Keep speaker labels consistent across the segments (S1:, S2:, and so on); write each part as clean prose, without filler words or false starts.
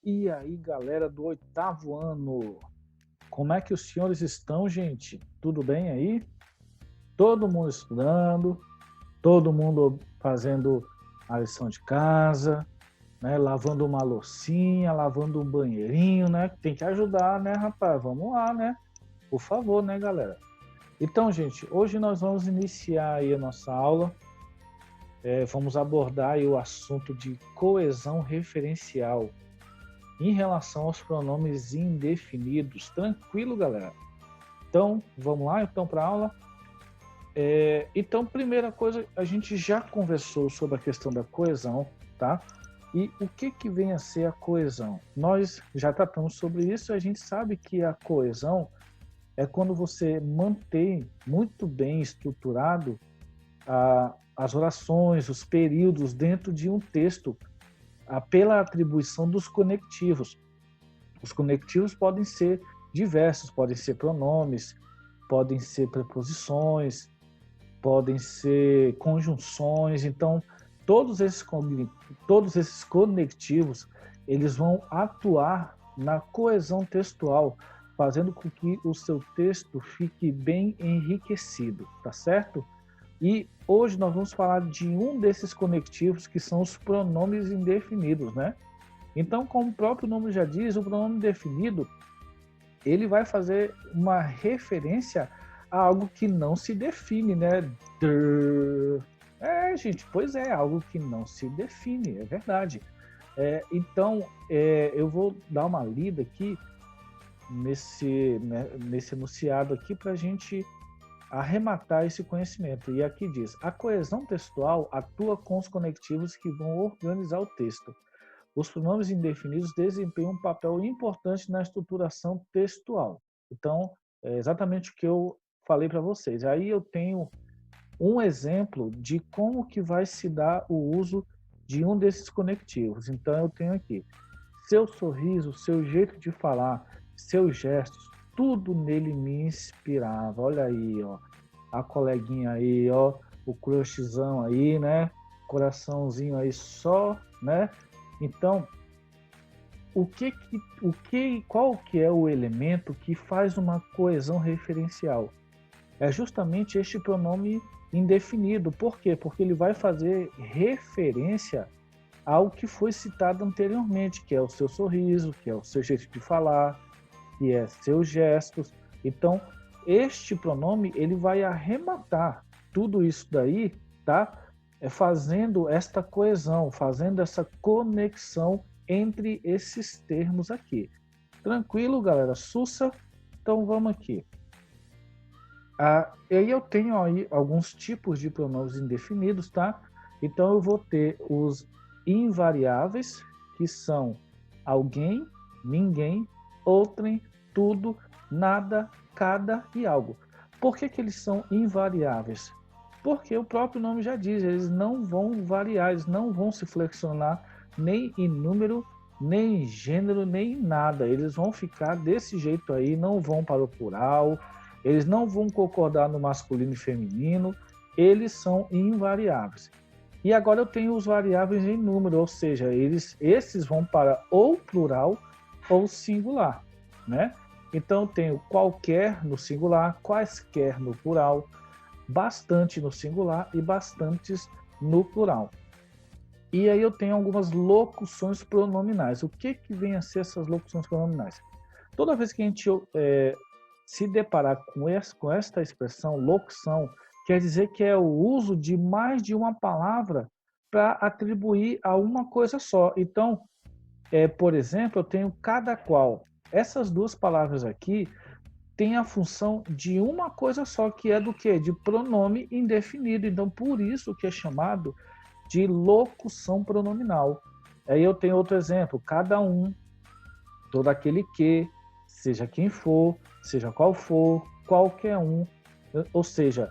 S1: E aí, galera do oitavo ano, como é que os senhores estão, gente? Tudo bem aí? Todo mundo estudando, todo mundo fazendo a lição de casa, né? Lavando uma loucinha, lavando um banheirinho, né? Tem que ajudar, né, rapaz? Vamos lá, né? Por favor, né, galera? Então, gente, hoje nós vamos iniciar aí a nossa aula. Vamos abordar aí o assunto de coesão referencial em relação aos pronomes indefinidos. Tranquilo, galera? Então, vamos lá então para a aula. Então, primeira coisa, a gente já conversou sobre a questão da coesão, tá? E o que vem a ser a coesão? Nós já tratamos sobre isso, a gente sabe que a coesão é quando você mantém muito bem estruturado as orações, os períodos dentro de um texto, pela atribuição dos conectivos. Os conectivos podem ser diversos, podem ser pronomes, podem ser preposições, podem ser conjunções. Então, todos esses conectivos, eles vão atuar na coesão textual, fazendo com que o seu texto fique bem enriquecido, tá certo? E hoje nós vamos falar de um desses conectivos, que são os pronomes indefinidos, né? Então, como o próprio nome já diz, o pronome definido, ele vai fazer uma referência a algo que não se define, né? Gente, pois é, algo que não se define, é verdade. Então, eu vou dar uma lida aqui nesse enunciado aqui para a gente arrematar esse conhecimento. E aqui diz: a coesão textual atua com os conectivos que vão organizar o texto. Os pronomes indefinidos desempenham um papel importante na estruturação textual. Então, é exatamente o que eu falei para vocês. Aí eu tenho um exemplo de como que vai se dar o uso de um desses conectivos. Então, eu tenho aqui: seu sorriso, seu jeito de falar, seus gestos, tudo nele me inspirava. Olha aí, ó, a coleguinha aí, ó, o crushzão aí, né? Coraçãozinho aí só, né? Então, qual que é o elemento que faz uma coesão referencial? É justamente este pronome indefinido. Por quê? Porque ele vai fazer referência ao que foi citado anteriormente, que é o seu sorriso, que é o seu jeito de falar, que é seus gestos. Então, este pronome ele vai arrematar tudo isso daí, tá? Fazendo esta coesão, fazendo essa conexão entre esses termos aqui. Tranquilo, galera? Sussa? Então vamos aqui. E aí eu tenho aí alguns tipos de pronomes indefinidos, tá? Então eu vou ter os invariáveis, que são alguém, ninguém, outrem, tudo, nada, cada e algo. Por que eles são invariáveis? Porque o próprio nome já diz, eles não vão variar, eles não vão se flexionar nem em número, nem em gênero, nem em nada. Eles vão ficar desse jeito aí, não vão para o plural, eles não vão concordar no masculino e feminino, eles são invariáveis. E agora eu tenho os variáveis em número, ou seja, esses vão para ou plural ou singular, né? Então eu tenho qualquer no singular, quaisquer no plural, bastante no singular e bastantes no plural. E aí eu tenho algumas locuções pronominais. O que vem a ser essas locuções pronominais? Toda vez que a gente se deparar com esta expressão, locução, quer dizer que é o uso de mais de uma palavra para atribuir a uma coisa só. Então, por exemplo, eu tenho cada qual. Essas duas palavras aqui têm a função de uma coisa só, que é do quê? De pronome indefinido. Então, por isso que é chamado de locução pronominal. Aí eu tenho outro exemplo: cada um, todo aquele que, seja quem for, seja qual for, qualquer um. Ou seja,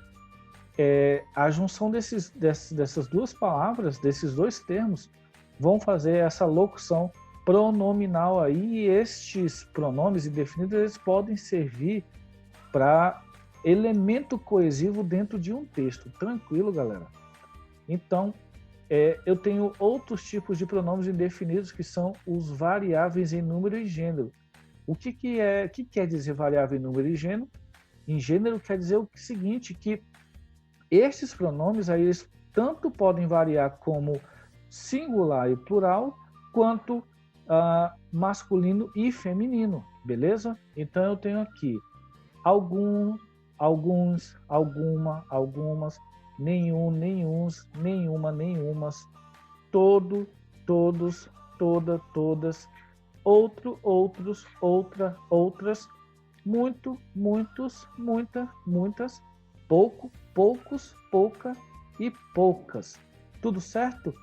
S1: a junção dessas duas palavras, desses dois termos, vão fazer essa locução pronominal aí, e estes pronomes indefinidos eles podem servir para elemento coesivo dentro de um texto. Tranquilo, galera? Então, eu tenho outros tipos de pronomes indefinidos que são os variáveis em número e gênero. O que quer dizer variável em número e gênero? Em gênero quer dizer o seguinte, que esses pronomes aí, eles tanto podem variar como singular e plural, quanto masculino e feminino, beleza? Então eu tenho aqui algum, alguns, alguma, algumas, nenhum, nenhuns, nenhuma, nenhumas, todo, todos, toda, todas, outro, outros, outra, outras, muito, muitos, muita, muitas, pouco, poucos, pouca e poucas. Tudo certo?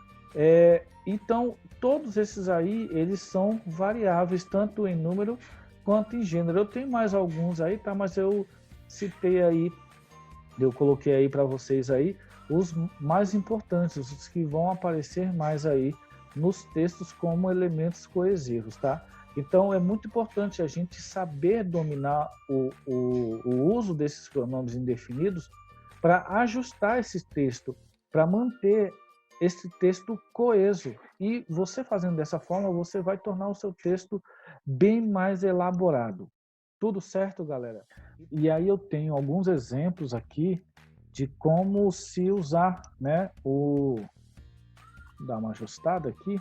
S1: Então, todos esses aí, eles são variáveis, tanto em número quanto em gênero. Eu tenho mais alguns aí, tá? Mas eu citei aí, eu coloquei aí para vocês aí os mais importantes, os que vão aparecer mais aí nos textos como elementos coesivos, tá? Então, é muito importante a gente saber dominar o uso desses pronomes indefinidos para ajustar esse texto, para manter esse texto coeso. E você fazendo dessa forma, você vai tornar o seu texto bem mais elaborado. Tudo certo, galera? E aí eu tenho alguns exemplos aqui de como se usar, né? Dar uma ajustada aqui.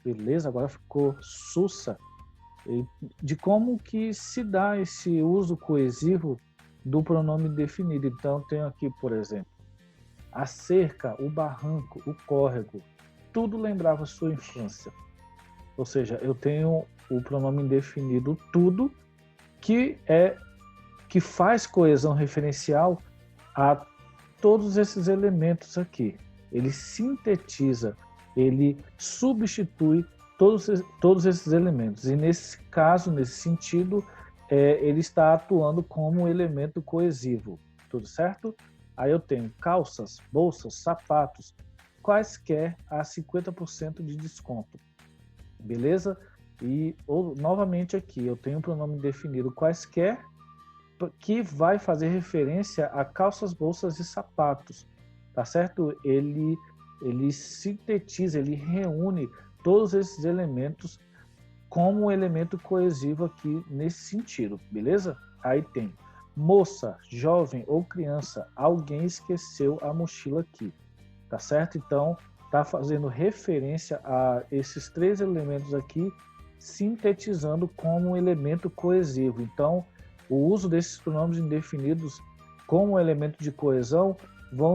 S1: Beleza, agora ficou sussa. De como que se dá esse uso coesivo do pronome definido. Então, tenho aqui, por exemplo, a cerca, o barranco, o córrego, tudo lembrava sua infância. Ou seja, eu tenho o pronome indefinido tudo, que faz coesão referencial a todos esses elementos aqui. Ele sintetiza, ele substitui todos esses elementos. E nesse caso, nesse sentido, ele está atuando como elemento coesivo. Tudo certo? Aí eu tenho calças, bolsas, sapatos, quaisquer a 50% de desconto. Beleza? E novamente aqui, eu tenho o pronome definido quaisquer, que vai fazer referência a calças, bolsas e sapatos. Tá certo? Ele sintetiza, ele reúne todos esses elementos como um elemento coesivo aqui nesse sentido, beleza? Aí tem moça, jovem ou criança, alguém esqueceu a mochila aqui, tá certo? Então, tá fazendo referência a esses três elementos aqui, sintetizando como um elemento coesivo. Então, o uso desses pronomes indefinidos como elemento de coesão o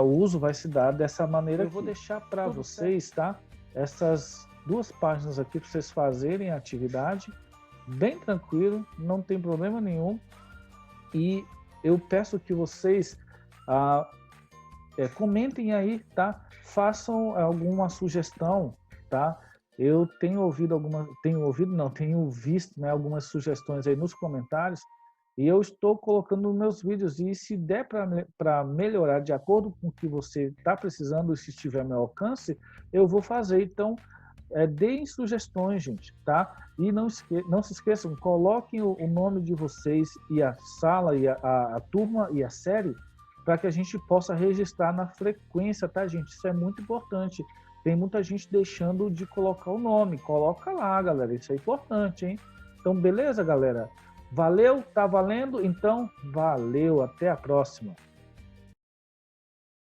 S1: uso vai se dar dessa maneira. Eu vou deixar para vocês, tá? Essas duas páginas aqui para vocês fazerem a atividade, bem tranquilo, não tem problema nenhum. E eu peço que vocês comentem aí, tá? Façam alguma sugestão, tá? Eu tenho visto, né, algumas sugestões aí nos comentários, e eu estou colocando nos meus vídeos, e se der para melhorar de acordo com o que você está precisando, e se estiver ao meu alcance, eu vou fazer. Então, deem sugestões, gente, tá? E não se esqueçam, coloquem o nome de vocês e a sala, e a turma e a série, para que a gente possa registrar na frequência, tá, gente? Isso é muito importante. Tem muita gente deixando de colocar o nome. Coloca lá, galera. Isso é importante, hein? Então, beleza, galera? Valeu? Tá valendo? Então, valeu. Até a próxima.